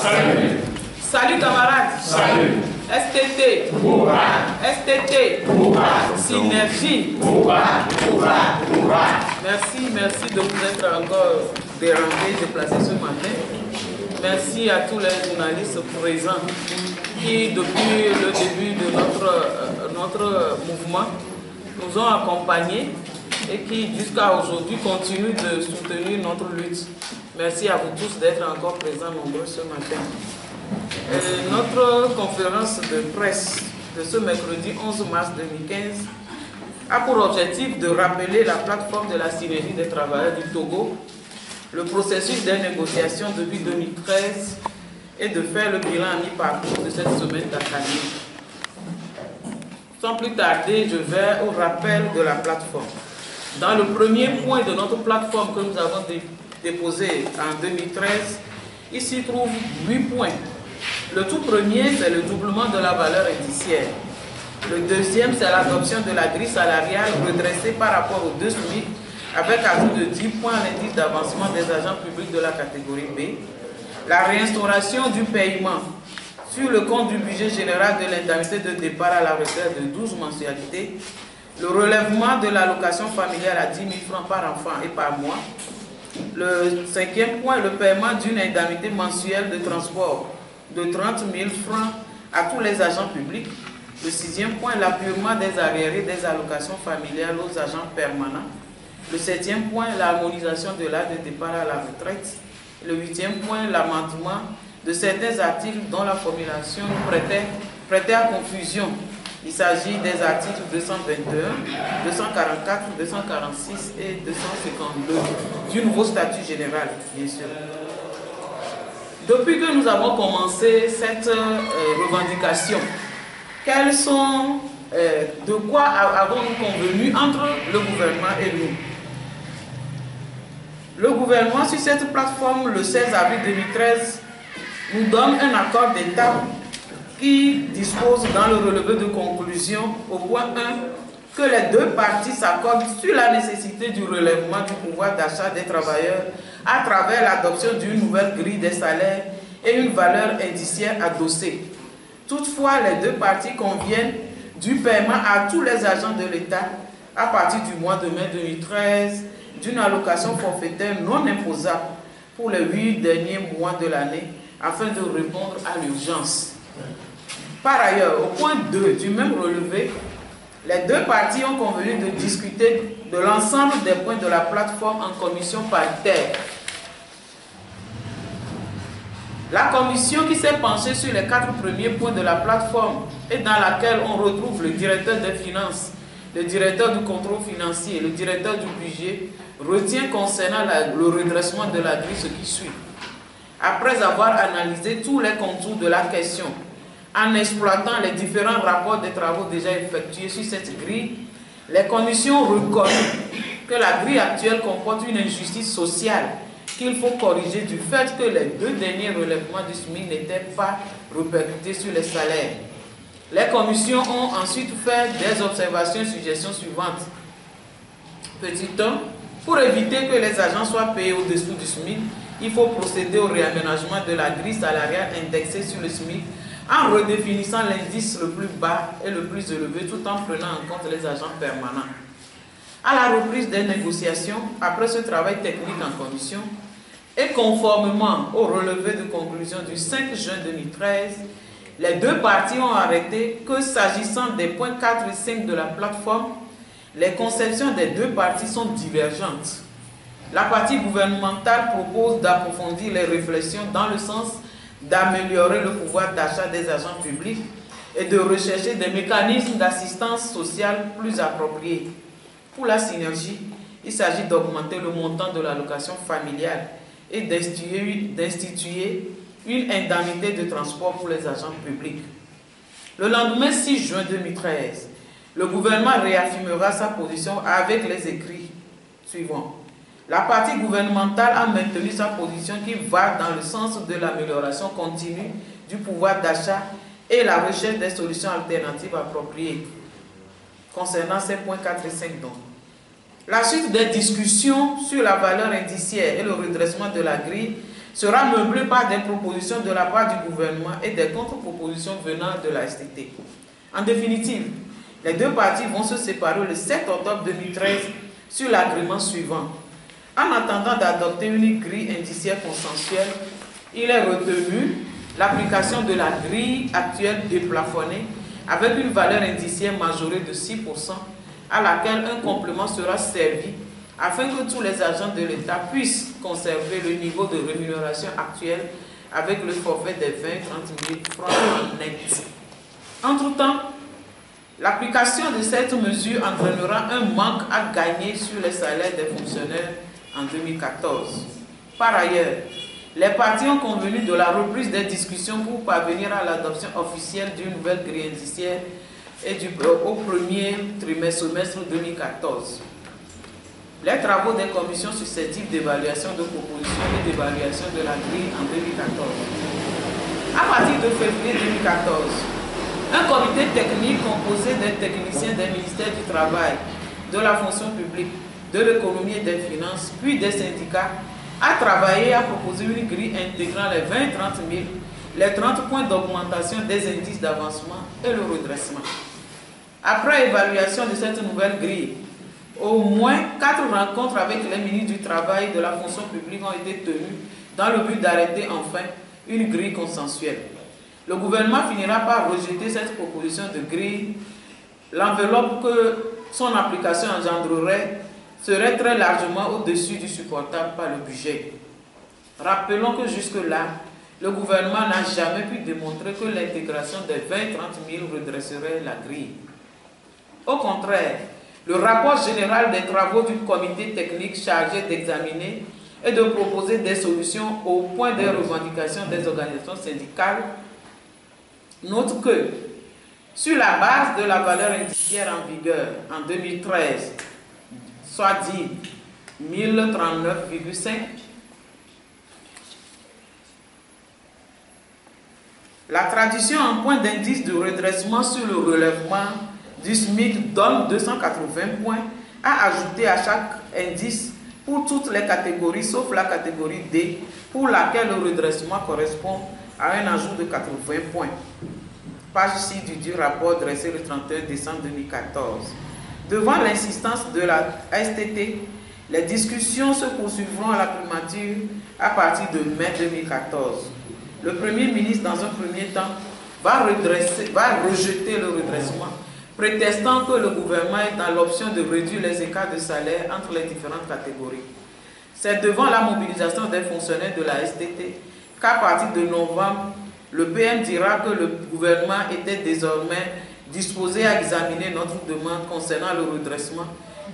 Salut. Salut camarades. Salut. STT. STT. Synergie. Merci de vous être encore dérangés, déplacés ce matin. Merci à tous les journalistes présents qui, depuis le début de notre mouvement, nous ont accompagnés et qui, jusqu'à aujourd'hui, continuent de soutenir notre lutte. Merci à vous tous d'être encore présents nombreux ce matin. Notre conférence de presse de ce mercredi 11 mars 2015 a pour objectif de rappeler la plateforme de la synergie des travailleurs du Togo, le processus des négociations depuis 2013 et de faire le bilan à mi-parcours de cette semaine d'académie. Sans plus tarder, je vais au rappel de la plateforme. Dans le premier point de notre plateforme que nous avons déposé en 2013, il s'y trouve 8 points. Le tout premier, c'est le doublement de la valeur indiciaire. Le deuxième, c'est l'adoption de la grille salariale redressée par rapport aux 2 SMIC avec ajout de 10 points à l'indice d'avancement des agents publics de la catégorie B. La réinstauration du paiement sur le compte du budget général de l'indemnité de départ à la retraite de 12 mensualités. Le relèvement de l'allocation familiale à 10 000 francs par enfant et par mois. Le cinquième point, le paiement d'une indemnité mensuelle de transport de 30 000 francs à tous les agents publics. Le sixième point, l'appurement des arriérés des allocations familiales aux agents permanents. Le septième point, l'harmonisation de l'âge de départ à la retraite. Le huitième point, l'amendement de certains articles dont la formulation prêtait à confusion. Il s'agit des articles 221, 244, 246 et 252 du nouveau statut général, bien sûr. Depuis que nous avons commencé cette revendication, de quoi avons-nous convenu entre le gouvernement et nous? Le gouvernement, sur cette plateforme, le 16 avril 2013, nous donne un accord d'État qui dispose dans le relevé de conclusion, au point 1, que les deux parties s'accordent sur la nécessité du relèvement du pouvoir d'achat des travailleurs à travers l'adoption d'une nouvelle grille des salaires et une valeur indiciaire adossée. Toutefois, les deux parties conviennent du paiement à tous les agents de l'État à partir du mois de mai 2013 d'une allocation forfaitaire non imposable pour les 8 derniers mois de l'année afin de répondre à l'urgence. Par ailleurs, au point 2 du même relevé, les deux parties ont convenu de discuter de l'ensemble des points de la plateforme en commission paritaire. La commission qui s'est penchée sur les 4 premiers points de la plateforme et dans laquelle on retrouve le directeur des finances, le directeur du contrôle financier, le directeur du budget, retient concernant le redressement de la grille ce qui suit. Après avoir analysé tous les contours de la question, en exploitant les différents rapports des travaux déjà effectués sur cette grille, les commissions reconnaissent que la grille actuelle comporte une injustice sociale qu'il faut corriger du fait que les 2 derniers relèvements du SMIC n'étaient pas répercutés sur les salaires. Les commissions ont ensuite fait des observations et suggestions suivantes. Petit 1, pour éviter que les agents soient payés au-dessous du SMIC, il faut procéder au réaménagement de la grille salariale indexée sur le SMIC en redéfinissant l'indice le plus bas et le plus élevé tout en prenant en compte les agents permanents. À la reprise des négociations, après ce travail technique en commission, et conformément au relevé de conclusion du 5 juin 2013, les deux parties ont arrêté que s'agissant des points 4 et 5 de la plateforme, les conceptions des deux parties sont divergentes. La partie gouvernementale propose d'approfondir les réflexions dans le sens d'améliorer le pouvoir d'achat des agents publics et de rechercher des mécanismes d'assistance sociale plus appropriés. Pour la synergie, il s'agit d'augmenter le montant de l'allocation familiale et d'instituer une indemnité de transport pour les agents publics. Le lendemain 6 juin 2013, le gouvernement réaffirmera sa position avec les écrits suivants. La partie gouvernementale a maintenu sa position qui va dans le sens de l'amélioration continue du pouvoir d'achat et la recherche des solutions alternatives appropriées. Concernant ces points 4 et 5 donc. La suite des discussions sur la valeur indiciaire et le redressement de la grille sera meublé par des propositions de la part du gouvernement et des contre-propositions venant de la STT. En définitive, les deux parties vont se séparer le 7 octobre 2013 sur l'agrément suivant. En attendant d'adopter une grille indiciaire consensuelle, il est retenu l'application de la grille actuelle déplafonnée avec une valeur indiciaire majorée de 6% à laquelle un complément sera servi afin que tous les agents de l'État puissent conserver le niveau de rémunération actuel avec le forfait des 20-30 000 francs net. Entre-temps, l'application de cette mesure entraînera un manque à gagner sur les salaires des fonctionnaires en 2014. Par ailleurs, les parties ont convenu de la reprise des discussions pour parvenir à l'adoption officielle d'une nouvelle grille indiciaire et au premier semestre 2014. Les travaux des commissions successives d'évaluation de propositions et d'évaluation de la grille en 2014. À partir de février 2014, un comité technique composé des techniciens des ministères du Travail, de la fonction publique, de l'économie et des finances, puis des syndicats, a travaillé à proposer une grille intégrant les 20-30 000, les 30 points d'augmentation des indices d'avancement et le redressement. Après évaluation de cette nouvelle grille, au moins 4 rencontres avec les ministres du Travail et de la fonction publique ont été tenues dans le but d'arrêter enfin une grille consensuelle. Le gouvernement finira par rejeter cette proposition de grille. L'enveloppe que son application engendrerait serait très largement au-dessus du supportable par le budget. Rappelons que jusque-là, le gouvernement n'a jamais pu démontrer que l'intégration des 20-30 000 redresserait la grille. Au contraire, le rapport général des travaux du comité technique chargé d'examiner et de proposer des solutions au point des revendications des organisations syndicales note que, sur la base de la valeur indiciaire en vigueur en 2013, soit dit 1039,5, la traduction en point d'indice de redressement sur le relèvement du SMIC donne 280 points à ajouter à chaque indice pour toutes les catégories sauf la catégorie D pour laquelle le redressement correspond à un ajout de 80 points. Page 6 du rapport dressé le 31 décembre 2014. Devant l'insistance de la STT, les discussions se poursuivront à la primature à partir de mai 2014. Le Premier ministre, dans un premier temps, va rejeter le redressement, prétextant que le gouvernement est dans l'option de réduire les écarts de salaire entre les différentes catégories. C'est devant la mobilisation des fonctionnaires de la STT qu'à partir de novembre, le PM dira que le gouvernement était désormais disposé à examiner notre demande concernant le redressement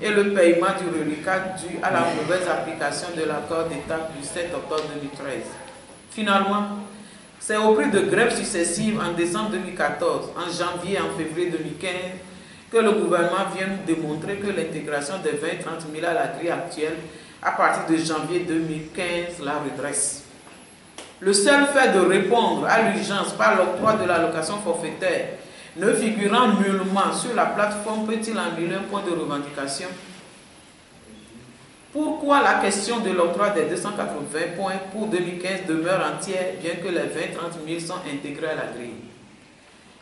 et le paiement du reliquat dû à la mauvaise application de l'accord d'État du 7 octobre 2013. Finalement, c'est au prix de grèves successives en décembre 2014, en janvier et en février 2015 que le gouvernement vient nous démontrer que l'intégration des 20-30 000 à la grille actuelle à partir de janvier 2015 la redresse. Le seul fait de répondre à l'urgence par l'octroi de l'allocation forfaitaire ne figurant nullement sur la plateforme peut-il annuler un point de revendication? Pourquoi la question de l'octroi des 280 points pour 2015 demeure entière bien que les 20-30 000 sont intégrés à la grille?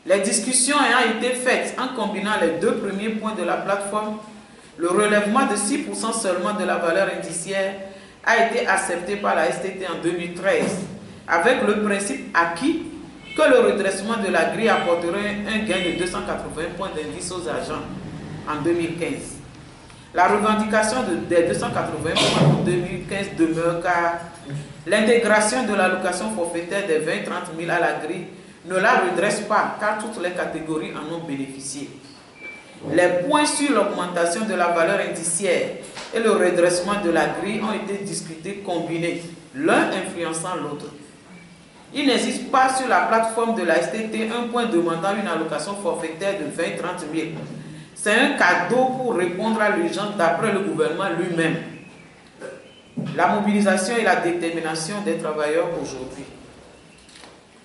Les discussions ayant été faites en combinant les deux premiers points de la plateforme, le relèvement de 6% seulement de la valeur indiciaire a été accepté par la STT en 2013, avec le principe acquis que le redressement de la grille apporterait un gain de 280 points d'indice aux agents en 2015. La revendication des 280 points pour 2015 demeure car l'intégration de l'allocation forfaitaire des 20-30 000 à la grille ne la redresse pas car toutes les catégories en ont bénéficié. Les points sur l'augmentation de la valeur indiciaire et le redressement de la grille ont été discutés combinés, l'un influençant l'autre. Il n'existe pas sur la plateforme de la STT un point demandant une allocation forfaitaire de 20-30 000. C'est un cadeau pour répondre à l'urgence d'après le gouvernement lui-même. La mobilisation et la détermination des travailleurs aujourd'hui.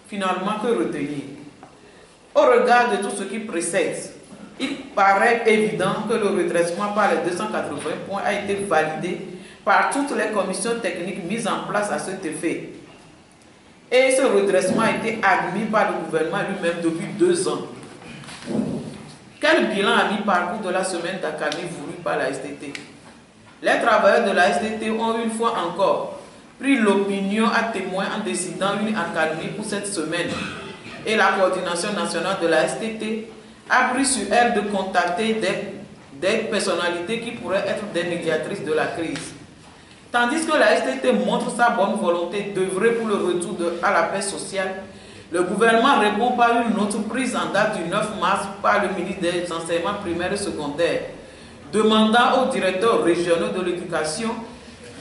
Finalement, que retenir? Au regard de tout ce qui précède, il paraît évident que le redressement par les 280 points a été validé par toutes les commissions techniques mises en place à cet effet. Et ce redressement a été admis par le gouvernement lui-même depuis 2 ans. Quel bilan à mi-parcours de la semaine d'accalmie voulue par la STT? Les travailleurs de la STT ont une fois encore pris l'opinion à témoin en décidant une accalmie pour cette semaine. Et la coordination nationale de la STT a pris sur elle de contacter des personnalités qui pourraient être des médiatrices de la crise. Tandis que la STT montre sa bonne volonté d'œuvrer pour le retour à la paix sociale, le gouvernement répond par une autre prise en date du 9 mars par le ministre des Enseignements primaires et secondaires, demandant aux directeurs régionaux de l'éducation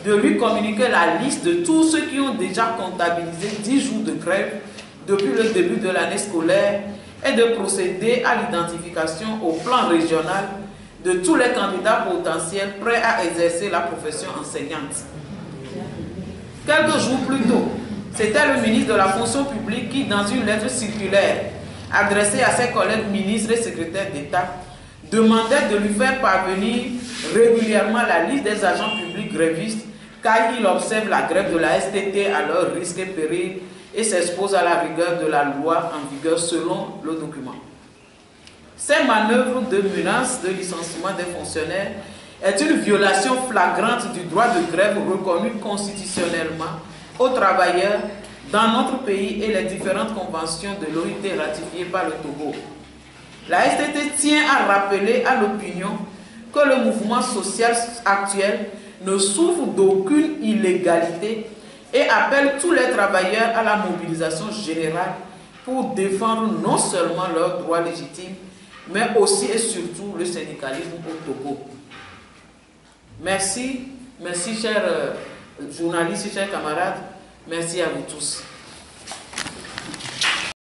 de lui communiquer la liste de tous ceux qui ont déjà comptabilisé 10 jours de grève depuis le début de l'année scolaire et de procéder à l'identification au plan régional de tous les candidats potentiels prêts à exercer la profession enseignante. Quelques jours plus tôt, c'était le ministre de la fonction publique qui, dans une lettre circulaire adressée à ses collègues ministres et secrétaires d'État, demandait de lui faire parvenir régulièrement la liste des agents publics grévistes car il observe la grève de la STT à leur risque et péril et s'expose à la rigueur de la loi en vigueur selon le document. Ces manœuvres de menace de licenciement des fonctionnaires est une violation flagrante du droit de grève reconnu constitutionnellement aux travailleurs dans notre pays et les différentes conventions de l'OIT ratifiées par le Togo. La STT tient à rappeler à l'opinion que le mouvement social actuel ne souffre d'aucune illégalité et appelle tous les travailleurs à la mobilisation générale pour défendre non seulement leurs droits légitimes, mais aussi et surtout le syndicalisme au Togo. Merci chers journalistes, chers camarades, merci à vous tous.